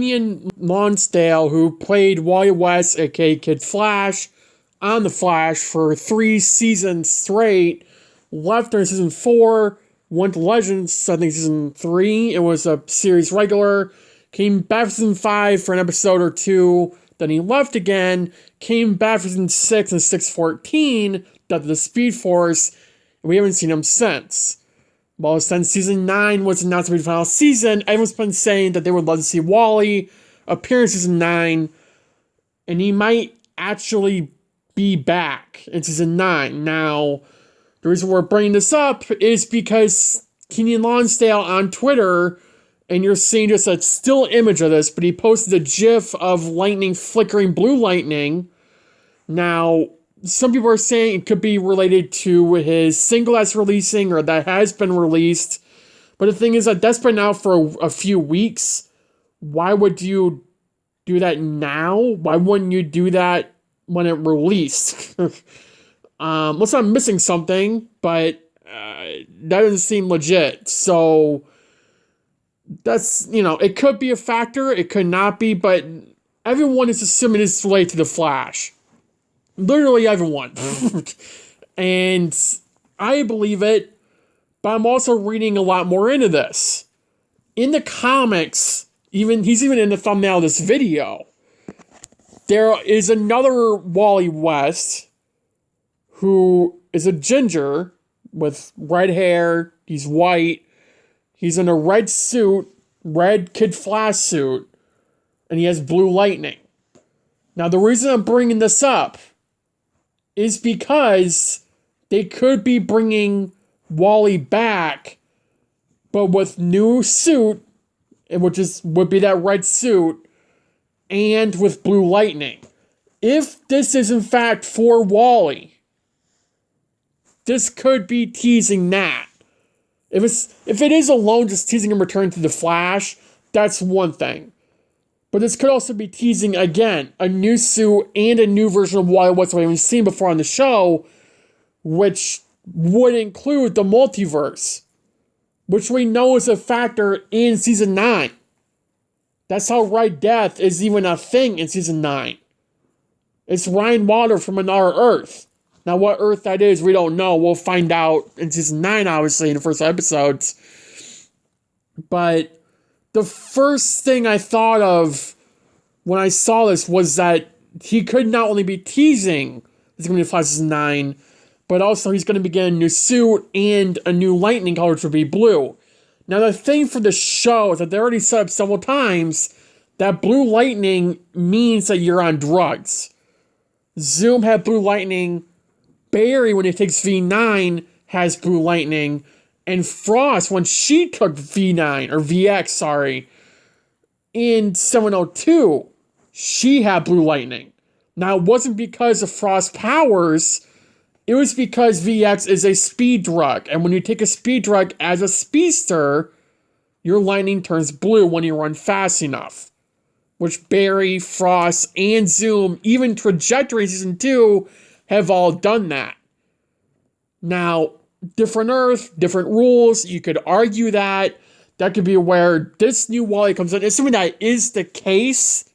Kenyon Lonsdale, who played Wally West, aka Kid Flash, on The Flash for 3 seasons straight, left during season 4, went to Legends, I think season 3, it was a series regular, came back for season 5 for an episode or 2, then he left again, came back for season 6 and 614, got to the Speed Force, and we haven't seen him since. Well, since season 9 was announced to be the final season, everyone's been saying that they would love to see Wally appear in season 9, and he might actually be back in season 9. Now, the reason we're bringing this up is because Kenyon Lonsdale on Twitter, and you're seeing just a still image of this, but he posted a gif of lightning flickering blue lightning. Now, some people are saying it could be related to his single that's releasing or that has been released. But the thing is that that's been out for a few weeks. Why would you do that now? Why wouldn't you do that when it released? Unless I'm missing something, but that doesn't seem legit. So that's, it could be a factor. It could not be, but everyone is assuming it's related to The Flash. Literally everyone. And I believe it, but I'm also reading a lot more into this. In the comics, he's even in the thumbnail of this video, there is another Wally West who is a ginger with red hair. He's white. He's in a red suit, red Kid Flash suit, and he has blue lightning. Now, the reason I'm bringing this up is because they could be bringing Wally back, but with new suit, which would be that red suit, and with blue lightning. If this is in fact for Wally, this could be teasing that. If it is alone just teasing him return to the Flash, that's one thing. But this could also be teasing, again, a new suit and a new version of Wally West we haven't seen before on the show, which would include the multiverse, which we know is a factor in Season 9. That's how Red Death is even a thing in Season 9. It's Ryan Water from another Earth. Now, what Earth that is, we don't know. We'll find out in Season 9, obviously, in the first episodes. But the first thing I thought of when I saw this was that he could not only be teasing it's going to be Flash Season 9, but also he's going to be getting a new suit and a new lightning color, which would be blue. Now, the thing for the show is that they already said up several times that blue lightning means that you're on drugs. Zoom had blue lightning. Barry, when he takes V9, has blue lightning. And Frost, when she took V9, or VX, sorry, in 702, she had blue lightning. Now, it wasn't because of Frost's powers. It was because VX is a speed drug. And when you take a speed drug as a speedster, your lightning turns blue when you run fast enough. Which Barry, Frost, and Zoom, even Trajectory Season 2, have all done that. Now, different Earth, different rules. You could argue that. That could be where this new Wally comes in. Assuming that is the case,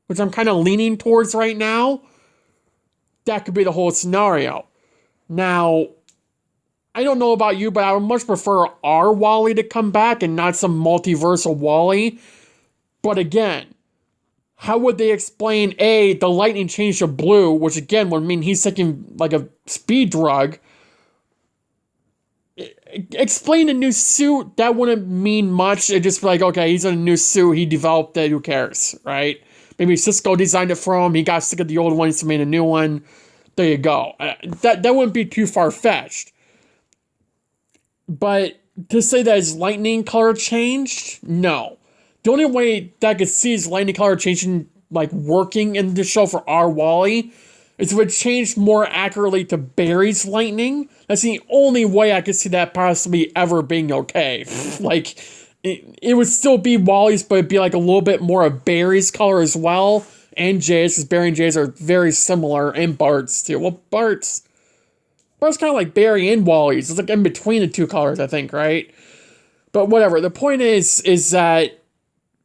which I'm kind of leaning towards right now, that could be the whole scenario. Now, I don't know about you, but I would much prefer our Wally to come back and not some multiversal Wally. But again, how would they explain, A, the lightning change to blue, which again would mean he's taking like a speed drug. Explain a new suit, that wouldn't mean much. It'd just be like, okay, he's in a new suit, he developed it, who cares, right? Maybe Cisco designed it for him, he got sick of the old one, so made a new one. There you go. That wouldn't be too far-fetched. But to say that his lightning color changed, no. The only way that I could see his lightning color changing, like working in the show for our Wally, is if it changed more accurately to Barry's lightning. That's the only way I could see that possibly ever being okay. Like, it would still be Wally's, but it'd be like a little bit more of Barry's color as well. And Jay's, because Barry and Jay's are very similar, and Bart's too. Well, Bart's kind of like Barry and Wally's. It's like in between the two colors, I think, right? But whatever. The point is that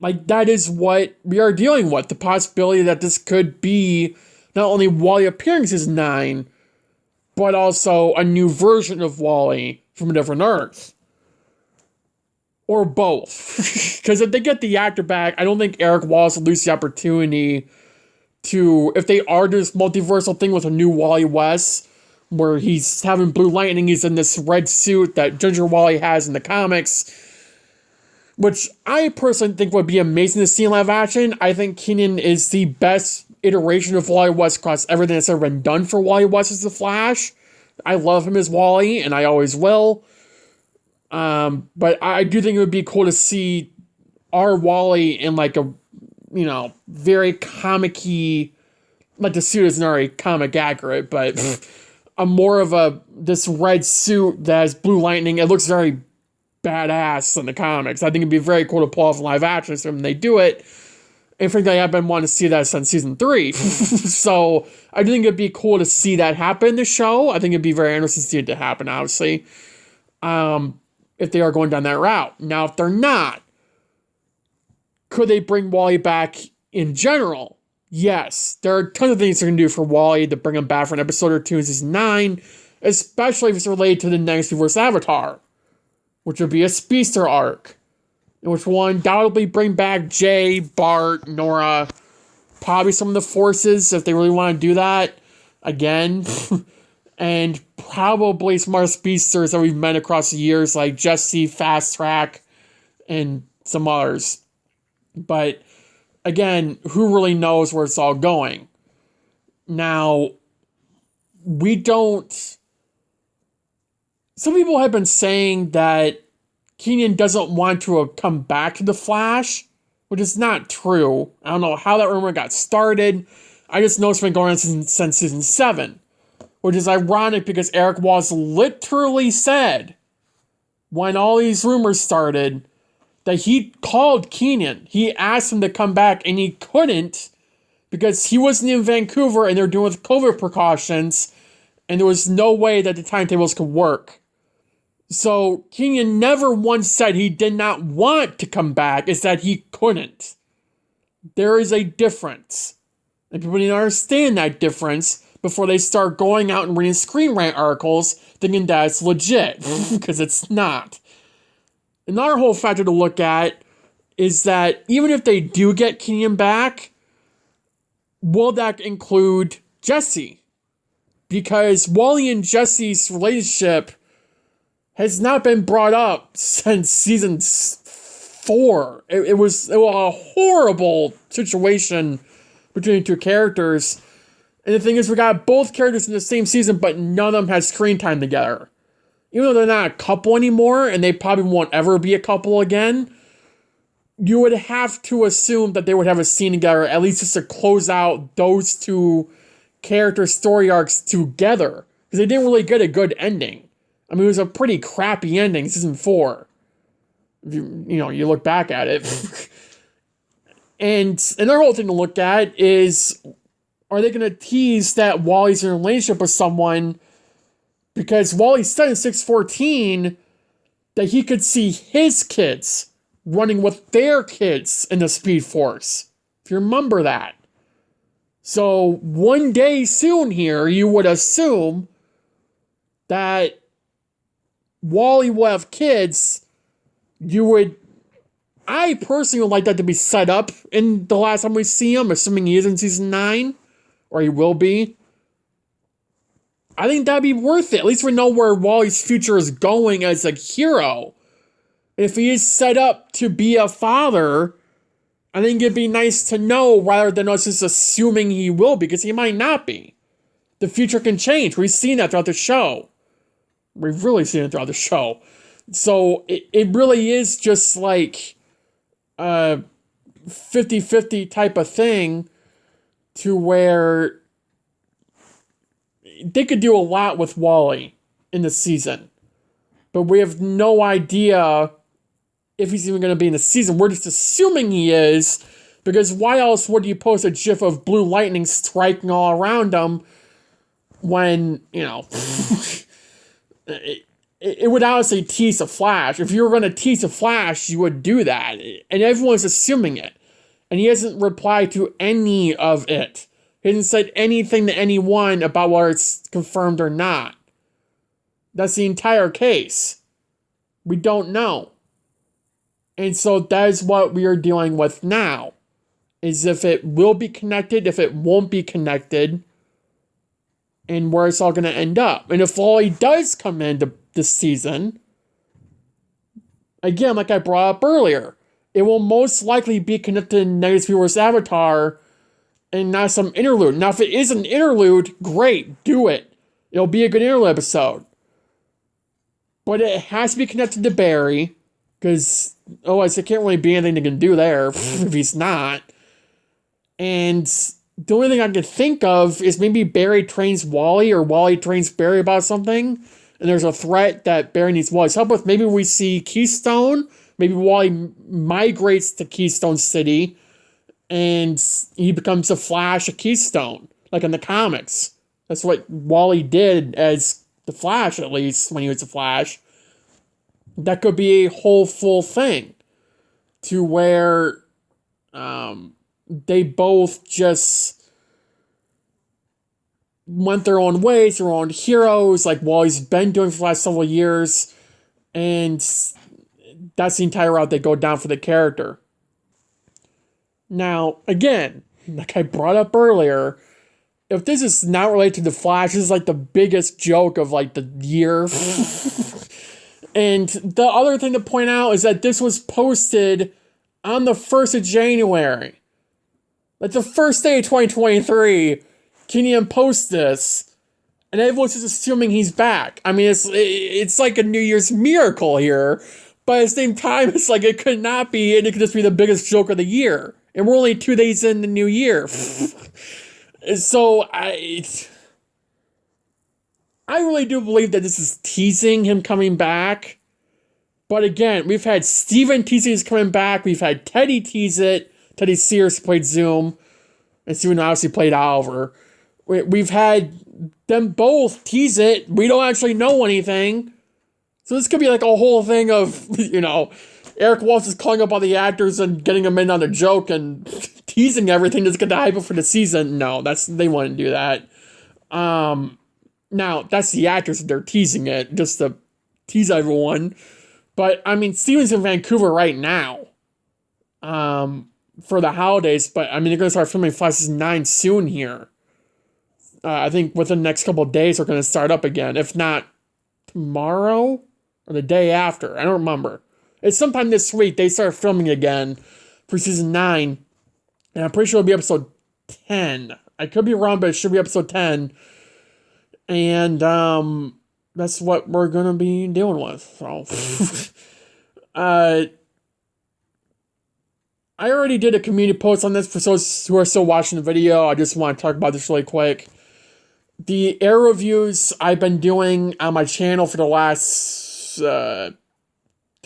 Like, that is what we are dealing with. The possibility that this could be not only Wally appearing in season 9, but also a new version of Wally from a different Earth. Or both. Because if they get the actor back, I don't think Eric Wallace will lose the opportunity to, if they are this multiversal thing with a new Wally West, where he's having Blue Lightning, he's in this red suit that Ginger Wally has in the comics, which I personally think would be amazing to see in live action. I think Kenan is the best iteration of Wally West across everything that's ever been done for Wally West as the Flash. I love him as Wally, and I always will. But I do think it would be cool to see our Wally in like a, very comic-y, like the suit isn't already comic accurate, but a more of this red suit that has Blue Lightning. It looks very badass in the comics. I think it'd be very cool to pull off live action. So when they do it, and frankly, I've been wanting to see that since season 3. So I do think it'd be cool to see that happen in the show. I think it'd be very interesting to see it to happen, obviously. If they are going down that route. Now, if they're not, could they bring Wally back in general? Yes. There are tons of things they're going to do for Wally to bring him back for an episode or 2 in season 9, especially if it's related to the next Universe Avatar, which would be a speedster arc, which will undoubtedly bring back Jay, Bart, Nora, probably some of the Forces if they really want to do that again, and probably some other speedsters that we've met across the years like Jesse, Fast Track, and some others. But again, who really knows where it's all going? Now, we don't... Some people have been saying that Kenan doesn't want to come back to the Flash, which is not true. I don't know how that rumor got started. I just know it's been going on since season 7, which is ironic because Eric Wallace literally said, when all these rumors started, that he called Kenan. He asked him to come back, and he couldn't because he wasn't in Vancouver, and they're doing with COVID precautions, and there was no way that the timetables could work. So Kenan never once said he did not want to come back. It's that he couldn't. There is a difference. And people need to understand that difference before they start going out and reading Screen Rant articles thinking that it's legit. Because it's not. Another whole factor to look at is that even if they do get Kenan back, will that include Jesse? Because Wally and Jesse's relationship has not been brought up since season 4. It was a horrible situation between the two characters. And the thing is, we got both characters in the same season, but none of them had screen time together. Even though they're not a couple anymore, and they probably won't ever be a couple again, you would have to assume that they would have a scene together, at least just to close out those two character story arcs together. Because they didn't really get a good ending. I mean, it was a pretty crappy ending, season 4. If you look back at it. And another whole thing to look at is, are they going to tease that Wally's in a relationship with someone? Because Wally said in 614 that he could see his kids running with their kids in the Speed Force. If you remember that. So one day soon here, you would assume that Wally will have kids. I personally would like that to be set up in the last time we see him, assuming he is in season 9, or he will be. I think that'd be worth it. At least we know where Wally's future is going as a hero. If he is set up to be a father, I think it'd be nice to know rather than us just assuming he will, because he might not be. The future can change. We've seen that throughout the show. We've really seen it throughout the show. So it really is just like a 50-50 type of thing to where they could do a lot with Wally in the season. But we have no idea if he's even going to be in the season. We're just assuming he is, because why else would you post a gif of Blue Lightning striking all around him when, it would honestly tease the Flash. If you were going to tease the Flash, you would do that. And everyone's assuming it. And he hasn't replied to any of it. He hasn't said anything to anyone about whether it's confirmed or not. That's the entire case. We don't know. And so that is what we are dealing with now. Is if it will be connected, if it won't be connected, and where it's all going to end up. And if Wally does come into this season, again, like I brought up earlier, it will most likely be connected to Negative Viewer's avatar and not some interlude. Now, if it is an interlude, great, do it. It'll be a good interlude episode. But it has to be connected to Barry, because otherwise there can't really be anything they can do there if he's not. And the only thing I can think of is maybe Barry trains Wally, or Wally trains Barry about something, and there's a threat that Barry needs Wally's help with. Maybe we see Keystone. Maybe Wally migrates to Keystone City, and he becomes the Flash of Keystone, like in the comics. That's what Wally did as the Flash, at least, when he was the Flash. That could be a whole full thing, to where they both just went their own ways, their own heroes, like Wally's been doing for the last several years, and that's the entire route they go down for the character. Now, again, like I brought up earlier, if this is not related to the Flash, this is like the biggest joke of like the year. And the other thing to point out is that this was posted on the 1st of January. Like the first day of 2023, Kenyon posts this, and everyone's just assuming he's back. I mean, it's like a New Year's miracle here, but at the same time, it's like it could not be, and it could just be the biggest joke of the year. And we're only 2 days in the new year. So I really do believe that this is teasing him coming back. But again, we've had Steven teasing he's coming back. We've had Teddy tease it. Teddy Sears played Zoom. And Steven obviously played Oliver. We've had them both tease it. We don't actually know anything. So this could be like a whole thing of, Eric Waltz is calling up all the actors and getting them in on a joke and teasing everything that's going to hype up for the season. No, they wouldn't do that. Now, that's the actors that they're teasing it, just to tease everyone. But, I mean, Steven's in Vancouver right now for the holidays. But, I mean, they're going to start filming Flash Season 9 soon here. I think within the next couple of days, they're going to start up again. If not tomorrow or the day after. I don't remember. It's sometime this week they start filming again for Season 9. And I'm pretty sure it'll be episode 10. I could be wrong, but it should be episode 10. And that's what we're going to be dealing with. So, I already did a community post on this for those who are still watching the video. I just want to talk about this really quick. The Arrow reviews I've been doing on my channel for the last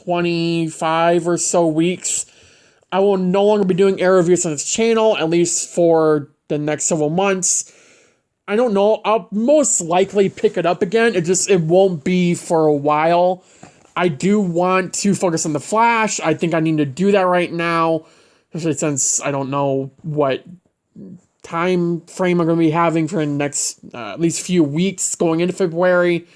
25 or so weeks, I will no longer be doing Arrow reviews on this channel, at least for the next several months. I don't know. I'll most likely pick it up again. It won't be for a while. I do want to focus on the Flash. I think I need to do that right now, especially since I don't know what time frame I'm going to be having for the next at least few weeks going into February.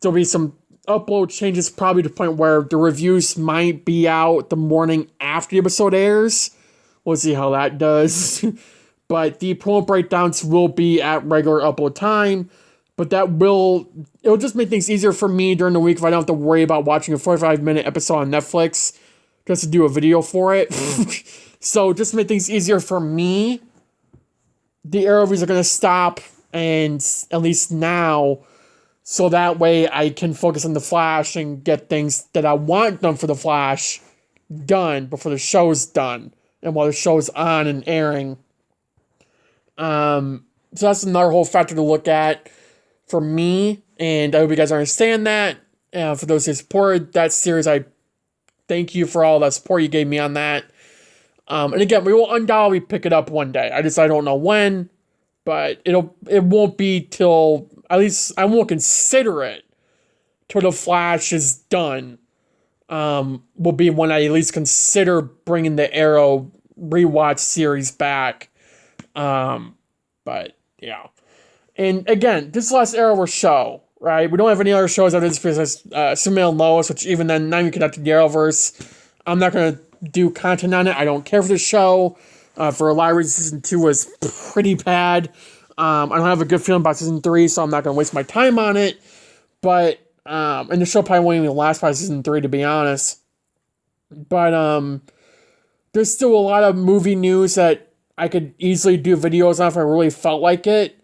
There'll be some upload changes, probably to the point where the reviews might be out the morning after the episode airs. We'll see how that does. But the promo breakdowns will be at regular upload time. But it'll just make things easier for me during the week if I don't have to worry about watching a 45-minute episode on Netflix just to do a video for it. So just to make things easier for me, the Arrow reviews are going to stop, and at least now, so that way I can focus on the Flash and get things that I want done for the Flash done before the show's done and while the show's on and airing. So that's another whole factor to look at for me, and I hope you guys understand that. For those who supported that series, I thank you for all the support you gave me on that. And again, we will undoubtedly pick it up one day. I don't know when, but it won't be till, at least I won't consider it till the Flash is done, will be when I at least consider bringing the Arrow rewatch series back. But yeah. And again, this is the last Arrowverse show, right? We don't have any other shows after this because Superman and Lois, which even then, not even connected to the Arrowverse. I'm not going to do content on it. I don't care for the show. For a lot of reasons, season 2 was pretty bad. I don't have a good feeling about season 3, so I'm not going to waste my time on it. But, and the show probably won't even last by season 3, to be honest. But, there's still a lot of movie news that I could easily do videos on if I really felt like it.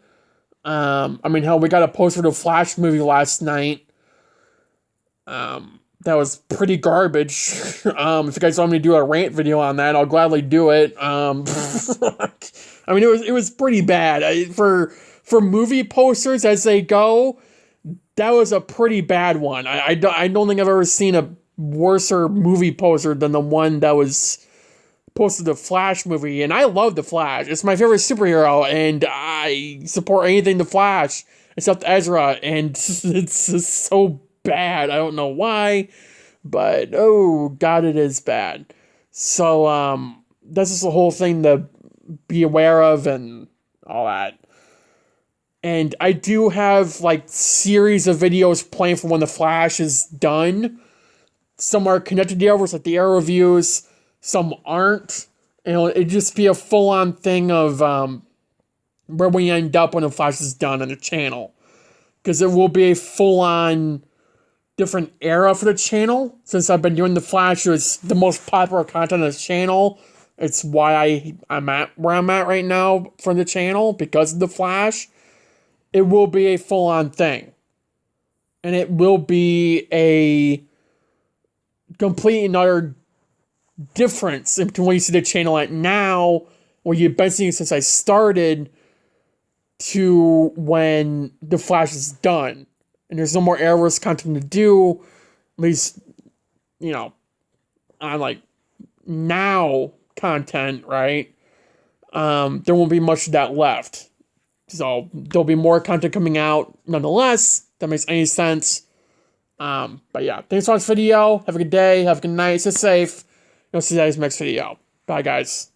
I mean, hell, we got a poster to the Flash movie last night. That was pretty garbage. If you guys want me to do a rant video on that, I'll gladly do it. I mean, it was pretty bad. For movie posters as they go, that was a pretty bad one. I don't think I've ever seen a worser movie poster than the one that was posted the Flash movie, and I love the Flash. It's my favorite superhero, and I support anything the Flash except Ezra, and it's just so bad. I don't know why, but oh god, it is bad. So that's just the whole thing to be aware of and all that. And I do have like series of videos planned for when the Flash is done. Some are connected to the Arrowverse, like the Arrow reviews. Some aren't. It'd just be a full-on thing of where we end up when the Flash is done on the channel. Because it will be a full-on different era for the channel. Since I've been doing the Flash, it's the most popular content on the channel. It's why I'm at where I'm at right now for the channel, because of the Flash. It will be a full-on thing. And it will be a complete and utter difference between what you see the channel at now, where you've been seeing since I started, to when the Flash is done. And there's no more Arrowverse content to do, at least, you know, on like now content, right? There won't be much of that left. So there'll be more content coming out nonetheless. If that makes any sense. But yeah, thanks for watching this video. Have a good day. Have a good night. Stay safe. I'll see you guys in the next video. Bye, guys.